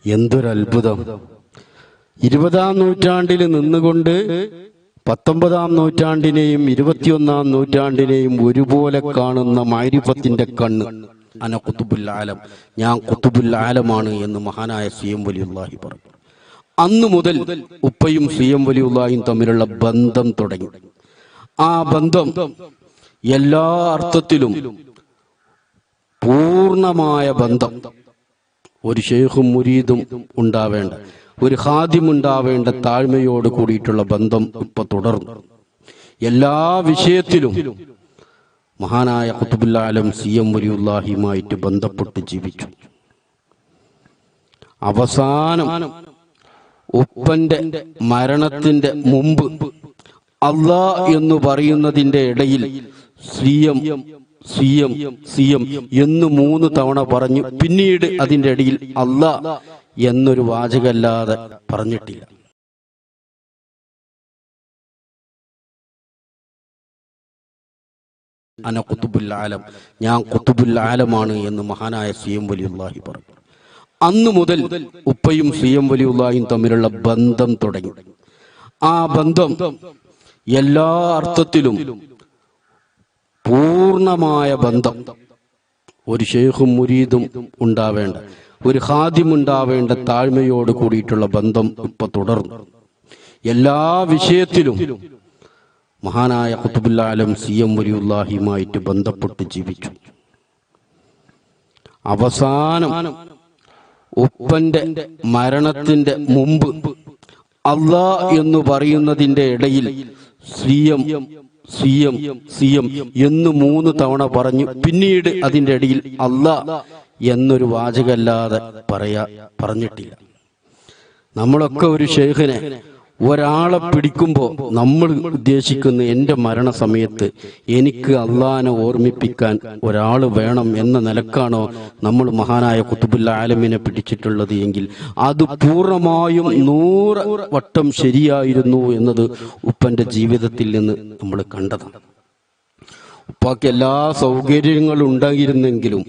എന്തൊരത്ഭുതം! 20-ാം നൂറ്റാണ്ടിൽ നിന്നുകൊണ്ട് 19-ാം നൂറ്റാണ്ടിനെയും 21-ാം നൂറ്റാണ്ടിനെയും ഒരുപോലെ കാണുന്ന മഅരിഫത്തിന്റെ കണ്ണ്. അന ഖുതുബുൽ ആലം, ഞാൻ ഖുതുബുൽ ആലമാണ് എന്ന് മഹാനായ സിഎം വലിയുള്ളാഹി പറഞ്ഞു. അന്നു മുതൽ ഉപ്പയും സിഎം വലിയുള്ളാഹിയും തമ്മിലുള്ള ബന്ധം തുടങ്ങി. ആ ബന്ധം എല്ലാ അർത്ഥത്തിലും പൂർണ്ണമായ ബന്ധം. ഒരു ശൈഖും മുരീദും ഉണ്ടാവേണ്ട, ഒരു ഖാദിം ഉണ്ടാവേണ്ട താഴ്മയോട് കൂടിയിട്ടുള്ള ബന്ധം ഇപ്പൊ തുടർന്നു. എല്ലാ വിഷയത്തിലും മഹാനായ ഖുതുബുൽ ആലം സിഎം വലിയുള്ളാഹിയുമായിട്ട് ബന്ധപ്പെട്ട് ജീവിച്ചു. അവസാനം ഉപ്പന്റെ മരണത്തിന്റെ മുമ്പ് അല്ലാ എന്ന് പറയുന്നതിന്റെ ഇടയിൽ സിഎം സിഎം സിഎം എന്ന് 3 തവണ പറഞ്ഞു. പിന്നീട് അതിന്റെ ഇടയിൽ അല്ലാ എന്നൊരു വാചകല്ലാതെ പറഞ്ഞിട്ടില്ല. അന ഖുതുബുൽ ആലം, ഞാൻ ഖുതുബുൽ ആലമാണ് എന്ന് മഹാനായ സിഎം വലിയുള്ളാഹി പറഞ്ഞു. അന്നു മുതൽ ഉപ്പയും സിഎം വലിയുള്ളാഹിയും തമ്മിലുള്ള ബന്ധം തുടങ്ങി. ആ ബന്ധം എല്ലാ അർത്ഥത്തിലും പൂർണ്ണമായ ബന്ധം. ഒരു ശൈഖും മുരീദും ഉണ്ടാവേണ്ട, ഒരു ഖാദിം ഉണ്ടാവേണ്ട താഴ്മയോട് കൂടിയിട്ടുള്ള ബന്ധം ഇപ്പൊ തുടർന്നു. എല്ലാ വിഷയത്തിലും മഹാനായ ഖുതുബുൽ ആലം സിഎം വലിയുള്ളാഹിയുമായിട്ട് ബന്ധപ്പെട്ട് ജീവിച്ചു. അവസാനം ഉപ്പന്റെ മരണത്തിന്റെ മുമ്പ് അല്ലാ എന്ന് പറയുന്നതിന്റെ ഇടയിൽ സിഎം സിഎം സിഎം എന്ന് 3 തവണ പറഞ്ഞു. പിന്നീട് അതിന്റെ ഇടയിൽ അല്ലാ എന്നൊരു വാചകല്ലാതെ പറഞ്ഞിട്ടില്ല. നമ്മളൊക്കെ ഒരു ശൈഖിനെ, ഒരാളെ പിടിക്കുമ്പോൾ നമ്മൾ ഉദ്ദേശിക്കുന്ന എൻ്റെ മരണസമയത്ത് എനിക്ക് അള്ളാനെ ഓർമ്മിപ്പിക്കാൻ ഒരാൾ വേണം എന്ന നിലക്കാണോ നമ്മൾ മഹാനായ ഖുതുബുൽ ആലമിനെ പിടിച്ചിട്ടുള്ളത് എങ്കിൽ അത് പൂർണ്ണമായും 100 വട്ടം ശരിയായിരുന്നു എന്നത് ഉപ്പന്റെ ജീവിതത്തിൽ നിന്ന് നമ്മൾ കണ്ടതാണ്. ഉപ്പാക്ക് എല്ലാ സൗകര്യങ്ങളും ഉണ്ടായിരുന്നെങ്കിലും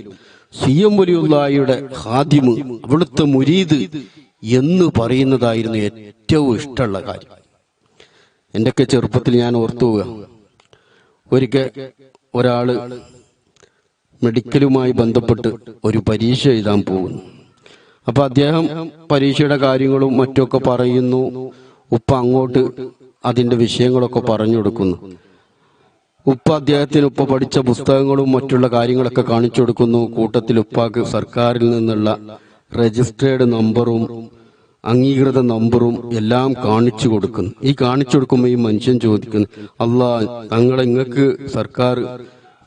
സിഎം വലിയുള്ളാഹിയുടെ ഖാദിമ്, അവിടുത്തെ മുരീദ് എന്ന് പറയുന്നതായിരുന്നു ഏറ്റവും ഇഷ്ടമുള്ള കാര്യം. എൻ്റെയൊക്കെ ചെറുപ്പത്തിൽ ഞാൻ ഓർത്തു പോവുക, ഒരിക്കൽ ഒരാള് മെഡിക്കലുമായി ബന്ധപ്പെട്ട് ഒരു പരീക്ഷ എഴുതാൻ പോകുന്നു. അപ്പൊ അദ്ദേഹം പരീക്ഷയുടെ കാര്യങ്ങളും മറ്റൊക്കെ പറയുന്നു. ഉപ്പ അങ്ങോട്ട് അതിന്റെ വിഷയങ്ങളൊക്കെ പറഞ്ഞു കൊടുക്കുന്നു. ഉപ്പ അദ്ദേഹത്തിന് ഉപ്പ പഠിച്ച പുസ്തകങ്ങളും മറ്റുള്ള കാര്യങ്ങളൊക്കെ കാണിച്ചു കൊടുക്കുന്നു. കൂട്ടത്തിൽ ഉപ്പാക്ക് സർക്കാരിൽ നിന്നുള്ള രജിസ്റ്റേർഡ് നമ്പറും അംഗീകൃത നമ്പറും എല്ലാം കാണിച്ചു കൊടുക്കുന്നു. ഈ കാണിച്ചു കൊടുക്കുമ്പോൾ ഈ മനുഷ്യൻ ചോദിക്കുന്നു, അല്ലാ, നിങ്ങൾക്ക് സർക്കാർ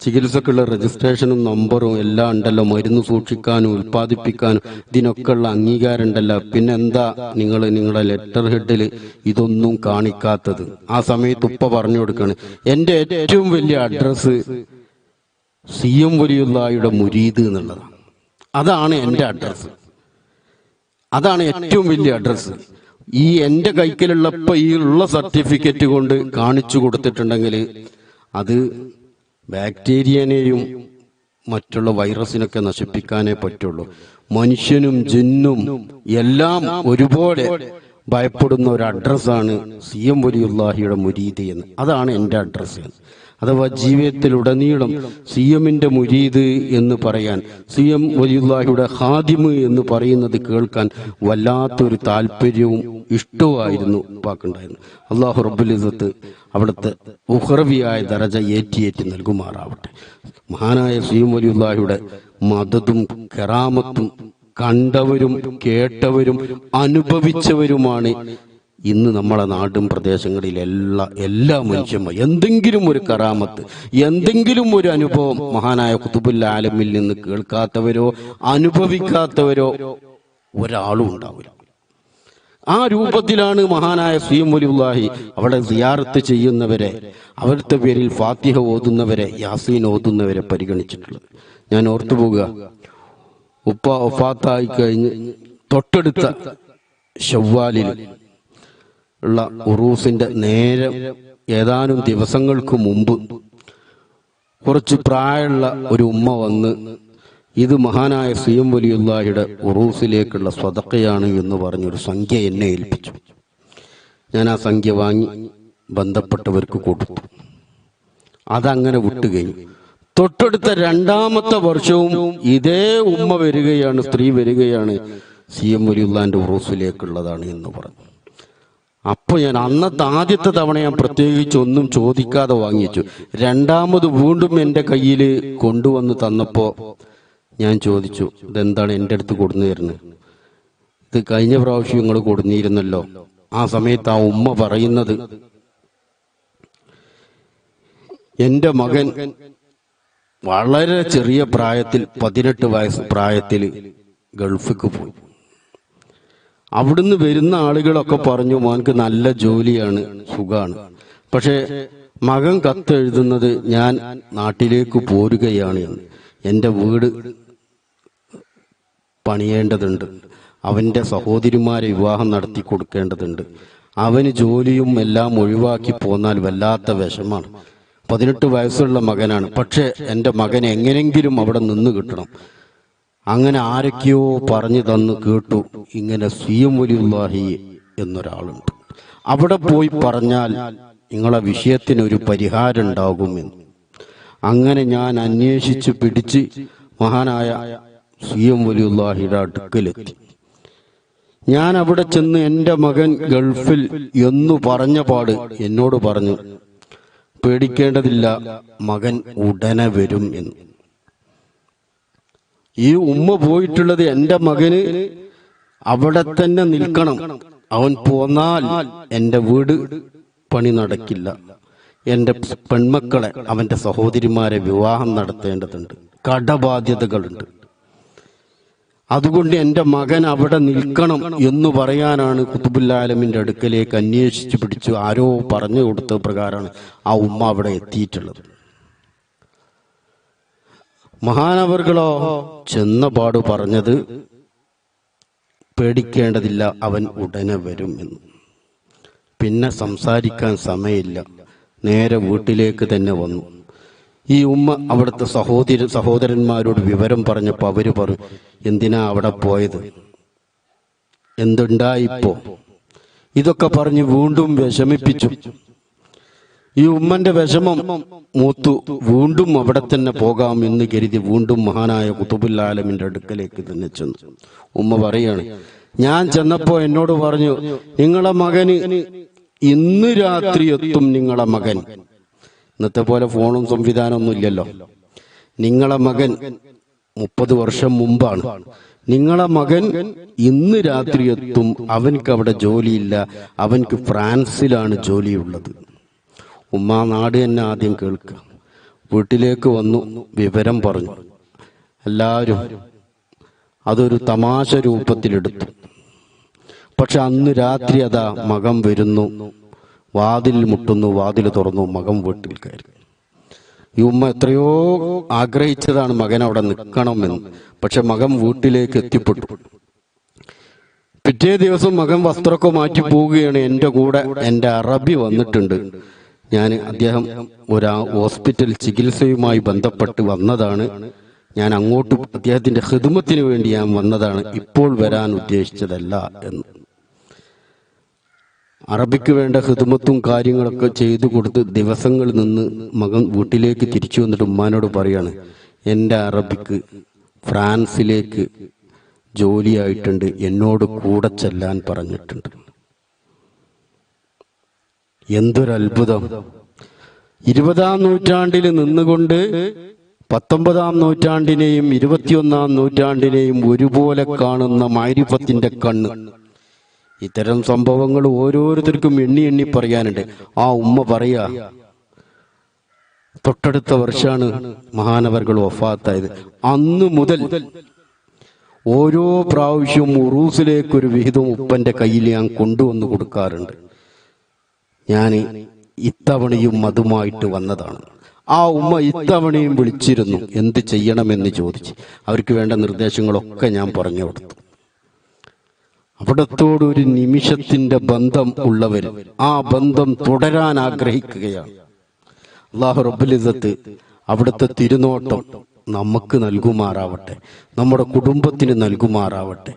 ചികിത്സക്കുള്ള രജിസ്ട്രേഷനും നമ്പറും എല്ലാം ഉണ്ടല്ലോ, മരുന്ന് സൂക്ഷിക്കാനും ഉൽപ്പാദിപ്പിക്കാനും ഇതിനൊക്കെ ഉള്ള അംഗീകാരം ഉണ്ടല്ലോ, പിന്നെ എന്താ നിങ്ങളുടെ ലെറ്റർ ഹെഡിൽ ഇതൊന്നും കാണിക്കാത്തത്? ആ സമയത്ത് ഉപ്പ പറഞ്ഞു കൊടുക്കാണ്, എൻ്റെ ഏറ്റവും വലിയ അഡ്രസ്സ് സിഎം വലിയുള്ളാഹിയുടെ മുരീദ് എന്നുള്ളതാണ്. അതാണ് എൻ്റെ അഡ്രസ്സ്, അതാണ് ഏറ്റവും വലിയ അഡ്രസ്സ്. ഈ എൻ്റെ കൈക്കലുള്ള ഈ ഉള്ള സർട്ടിഫിക്കറ്റ് കൊണ്ട് കാണിച്ചു കൊടുത്തിട്ടുണ്ടെങ്കിൽ അത് ബാക്ടീരിയനെയും മറ്റുള്ള വൈറസിനൊക്കെ നശിപ്പിക്കാനേ പറ്റുള്ളൂ. മനുഷ്യനും ജിന്നും എല്ലാം ഒരുപോലെ ഭയപ്പെടുന്ന ഒരു അഡ്രസ്സാണ് സിഎം വലിയുള്ളാഹിയുടെ മുരീദ് എന്ന്. അതാണ് എൻ്റെ അഡ്രസ്സ്. അഥവാ ജീവിതത്തിലുടനീളം സിഎമ്മിന്റെ മുരീദ് എന്ന് പറയാൻ, സിഎം വലിയുള്ളാഹിയുടെ ഖാദിമ് എന്ന് പറയുന്നത് കേൾക്കാൻ വല്ലാത്തൊരു താല്പര്യവും ഇഷ്ടവുമായിരുന്നു ഉപ്പാക്കുണ്ടായിരുന്നു. അല്ലാഹു റബ്ബുൽ ഇസ്സത്ത് അവിടുത്തെ ഉഖ്റവിയായ ദറജ ഏറ്റി നൽകുമാറാവട്ടെ. മഹാനായ സിഎം വലിയുള്ളാഹിയുടെ മദതും കറാമത്തും കണ്ടവരും കേട്ടവരും അനുഭവിച്ചവരുമാണ് ഇന്ന് നമ്മളെ നാടും പ്രദേശങ്ങളിൽ എല്ലാ മനുഷ്യന്മാരും. എന്തെങ്കിലും ഒരു കറാമത്ത്, എന്തെങ്കിലും ഒരു അനുഭവം മഹാനായ ഖുതുബുൽ ആലമിൽ നിന്ന് കേൾക്കാത്തവരോ അനുഭവിക്കാത്തവരോ ഒരാളും ഉണ്ടാവില്ല. ആ രൂപത്തിലാണ് മഹാനായ സിഎം വലിയുള്ളാഹി അവിടെ സിയാറത്ത് ചെയ്യുന്നവരെ, അവരുടെ പേരിൽ ഫാത്തിഹ ഓതുന്നവരെ, യാസീൻ ഓതുന്നവരെ പരിഗണിച്ചിട്ടുള്ളത്. ഞാൻ ഓർത്തുപോകുക, ഉപ്പ വഫാത്തായി കഴിഞ്ഞ് തൊട്ടടുത്ത ശവ്വാലിൽ ഉള്ള ഉറൂസിന്റെ നേരെ ഏതാനും ദിവസങ്ങൾക്ക് മുമ്പ് കുറച്ച് പ്രായമുള്ള ഒരു ഉമ്മ വന്ന് ഇത് മഹാനായ സിയം വലിയുള്ളാഹിയുടെ ഉറൂസിലേക്കുള്ള സ്വതക്കയാണ് എന്ന് പറഞ്ഞൊരു സംഖ്യ എന്നെ ഏൽപ്പിച്ചു. ഞാൻ ആ സംഖ്യ വാങ്ങി ബന്ധപ്പെട്ടവർക്ക് കൊടുത്തു. അതങ്ങനെ വിട്ടുകഴിഞ്ഞു. തൊട്ടടുത്ത 2ാമത്തെ വർഷവും ഇതേ ഉമ്മ വരികയാണ്, സ്ത്രീ വരികയാണ്, സിയം വലിയുള്ളാന്റെ ഉറൂസിലേക്കുള്ളതാണ് എന്ന് പറഞ്ഞു. അപ്പോൾ ഞാൻ അന്നത്തെ ആദ്യത്തെ തവണ ഞാൻ പ്രത്യേകിച്ച് ഒന്നും ചോദിക്കാതെ വാങ്ങിച്ചു. 2ാമത് വീണ്ടും എൻ്റെ കയ്യിൽ കൊണ്ടുവന്ന് തന്നപ്പോൾ ഞാൻ ചോദിച്ചു, ഇതെന്താണ് എൻ്റെ അടുത്ത് കൊടുന്നു തരുന്നത്? ഇത് കഴിഞ്ഞ പ്രാവശ്യം നിങ്ങൾ കൊടുന്നിരുന്നല്ലോ. ആ സമയത്ത് ആ ഉമ്മ പറയുന്നത്, എൻ്റെ മകൻ വളരെ ചെറിയ പ്രായത്തിൽ 18 വയസ്സ് പ്രായത്തിൽ ഗൾഫിക്ക് പോയി. അവിടുന്ന് വരുന്ന ആളുകളൊക്കെ പറഞ്ഞു, മോൻക്ക് നല്ല ജോലിയാണ്, സുഖാണ്. പക്ഷെ മകൻ കത്തെഴുതുന്നത് ഞാൻ നാട്ടിലേക്ക് പോരുകയാണ് എന്ന്. എൻ്റെ വീട് പണിയേണ്ടതുണ്ട്, അവൻ്റെ സഹോദരിമാരെ വിവാഹം നടത്തി കൊടുക്കേണ്ടതുണ്ട്, അവന് ജോലിയും എല്ലാം ഒഴിവാക്കി പോന്നാൽ വല്ലാത്ത വിഷമാണ്. 18 വയസ്സുള്ള മകനാണ്. പക്ഷെ എൻ്റെ മകനെ എങ്ങനെങ്കിലും അവിടെ നിന്ന് കിട്ടണം. അങ്ങനെ ആരൊക്കെയോ പറഞ്ഞു തന്നു കേട്ടു, ഇങ്ങനെ സിയം വലിയുള്ളാഹി എന്നൊരാളുണ്ട്, അവിടെ പോയി പറഞ്ഞാൽ നിങ്ങളെ വിഷയത്തിനൊരു പരിഹാരം ഉണ്ടാകുമെന്ന്. അങ്ങനെ ഞാൻ അന്വേഷിച്ച് പിടിച്ച് മഹാനായ സിയം വലിയുള്ളാഹിയുടെ അടുക്കലെത്തി. ഞാൻ അവിടെ ചെന്ന് എൻ്റെ മകൻ ഗൾഫിൽ എന്നു പറഞ്ഞ പാട് എന്നോട് പറഞ്ഞു, പേടിക്കേണ്ടതില്ല, മകൻ ഉടനെ വരും എന്ന്. ഈ ഉമ്മ പോയിട്ടുള്ളത് എൻ്റെ മകന് അവിടെ തന്നെ നിൽക്കണം, അവൻ പോന്നാൽ എൻ്റെ വീട് പണി നടക്കില്ല, എൻ്റെ പെൺമക്കളെ, അവൻ്റെ സഹോദരിമാരെ വിവാഹം നടത്തേണ്ടതുണ്ട്, കടബാധ്യതകളുണ്ട്, അതുകൊണ്ട് എൻ്റെ മകൻ അവിടെ നിൽക്കണം എന്ന് പറയാനാണ് ഖുതുബുൽ ആലമിന്റെ അടുക്കലേക്ക് അന്വേഷിച്ചു പിടിച്ചു ആരോ പറഞ്ഞു കൊടുത്ത പ്രകാരമാണ് ആ ഉമ്മ അവിടെ എത്തിയിട്ടുള്ളത്. മഹാനവർകളോ ചെന്ന പാട് പറഞ്ഞത്, പേടിക്കേണ്ടതില്ല, അവൻ ഉടനെ വരും എന്ന്. പിന്നെ സംസാരിക്കാൻ സമയമില്ല, നേരെ വീട്ടിലേക്ക് തന്നെ വന്നു. ഈ ഉമ്മ അവിടുത്തെ സഹോദരന്മാരോട് വിവരം പറഞ്ഞപ്പോൾ അവര് പറഞ്ഞു, എന്തിനാ അവിടെ പോയത്, എന്തുണ്ടായിപ്പോ, ഇതൊക്കെ പറഞ്ഞ് വീണ്ടും വിഷമിപ്പിച്ചു. ഈ ഉമ്മന്റെ വിഷമം മൂത്തു. വീണ്ടും അവിടെ തന്നെ പോകാം എന്ന് കരുതി വീണ്ടും മഹാനായ ഖുതുബുൽ ആലമിന്റെ അടുക്കലേക്ക് തന്നെ ചെന്നു. ഉമ്മ പറയാണ്, ഞാൻ ചെന്നപ്പോ എന്നോട് പറഞ്ഞു, നിങ്ങളെ മകന് ഇന്ന് രാത്രി എത്തും, നിങ്ങളെ മകൻ. ഇന്നത്തെ പോലെ ഫോണും സംവിധാനമൊന്നും ഇല്ലല്ലോ. നിങ്ങളെ മകൻ 30 വർഷം മുമ്പാണ്. നിങ്ങളെ മകൻ ഇന്ന് രാത്രി എത്തും, അവൻക്ക് അവിടെ ജോലിയില്ല, അവൻക്ക് ഫ്രാൻസിലാണ് ജോലിയുള്ളത്. ഉമ്മ നാട് തന്നെ ആദ്യം കേൾക്കുക. വീട്ടിലേക്ക് വന്നു, വിവരം പറഞ്ഞു. എല്ലാവരും അതൊരു തമാശ രൂപത്തിലെടുത്തു. പക്ഷെ അന്ന് രാത്രി അതാ മകൻ വരുന്നു, വാതിൽ മുട്ടുന്നു, വാതിൽ തുറന്നു, മകൻ വീട്ടിൽ കയറി. ഈ ഉമ്മ എത്രയോ ആഗ്രഹിച്ചതാണ് മകൻ അവിടെ നിൽക്കണമെന്ന്. പക്ഷെ മകൻ വീട്ടിലേക്ക് എത്തിപ്പെട്ടു. പിറ്റേ ദിവസം മകൻ വസ്ത്രമൊക്കെ മാറ്റി പോവുകയാണ്. എൻ്റെ കൂടെ എൻ്റെ അറബി വന്നിട്ടുണ്ട്. അദ്ദേഹം ഒരു ഹോസ്പിറ്റൽ ചികിത്സയുമായി ബന്ധപ്പെട്ട് വന്നതാണ്. ഞാൻ അങ്ങോട്ട് അദ്ദേഹത്തിന്റെ ഖിദ്മത്തിന് വേണ്ടി ഞാൻ വന്നതാണ്, ഇപ്പോൾ വരാൻ ഉദ്ദേശിച്ചതല്ല എന്ന്. അറബിക്ക് വേണ്ട ഖിദ്മത്തും കാര്യങ്ങളൊക്കെ ചെയ്തു കൊടുത്ത് ദിവസങ്ങൾ നിന്ന് മകൻ വീട്ടിലേക്ക് തിരിച്ചു വന്നിട്ട് ഉമ്മാനോട് പറയാണ്, എൻ്റെ അറബിക്ക് ഫ്രാൻസിലേക്ക് ജോലിയായിട്ടുണ്ട്, എന്നോട് കൂടെ ചെല്ലാൻ പറഞ്ഞിട്ടുണ്ട്. എന്തൊരത്ഭുതം! 20-ാം നൂറ്റാണ്ടിൽ നിന്നുകൊണ്ട് 19-ാം നൂറ്റാണ്ടിനെയും 21-ാം നൂറ്റാണ്ടിനെയും ഒരുപോലെ കാണുന്ന മഅരിഫത്തിന്റെ കണ്ണ്. ഇത്തരം സംഭവങ്ങൾ ഓരോരുത്തർക്കും എണ്ണി എണ്ണി പറയാനുണ്ട്. ആ ഉമ്മ പറയാ, തൊട്ടടുത്ത വർഷമാണ് മഹാനവർകൾ വഫാത്തായത്. അന്ന് മുതൽ ഓരോ പ്രാവശ്യവും ഉറൂസിലേക്കൊരു വിഹിതം ഉപ്പന്റെ കയ്യിൽ ഞാൻ കൊണ്ടുവന്ന് കൊടുക്കാറുണ്ട്. ഞാൻ ഇത്തവണയും അതുമായിട്ട് വന്നതാണ്. ആ ഉമ്മ ഇത്തവണയും വിളിച്ചിരുന്നു, എന്ത് ചെയ്യണമെന്ന് ചോദിച്ച്. അവർക്ക് വേണ്ട നിർദ്ദേശങ്ങളൊക്കെ ഞാൻ പറഞ്ഞു കൊടുത്തു. അവിടത്തോടൊരു നിമിഷത്തിന്റെ ബന്ധം ഉള്ളവർ ആ ബന്ധം തുടരാൻ ആഗ്രഹിക്കുകയാണ്. അല്ലാഹു റബ്ബുൽ ഇസ്സത്ത് അവിടുത്തെ തിരുനോട്ടം നമുക്ക് നൽകുമാറാവട്ടെ, നമ്മുടെ കുടുംബത്തിന് നൽകുമാറാവട്ടെ.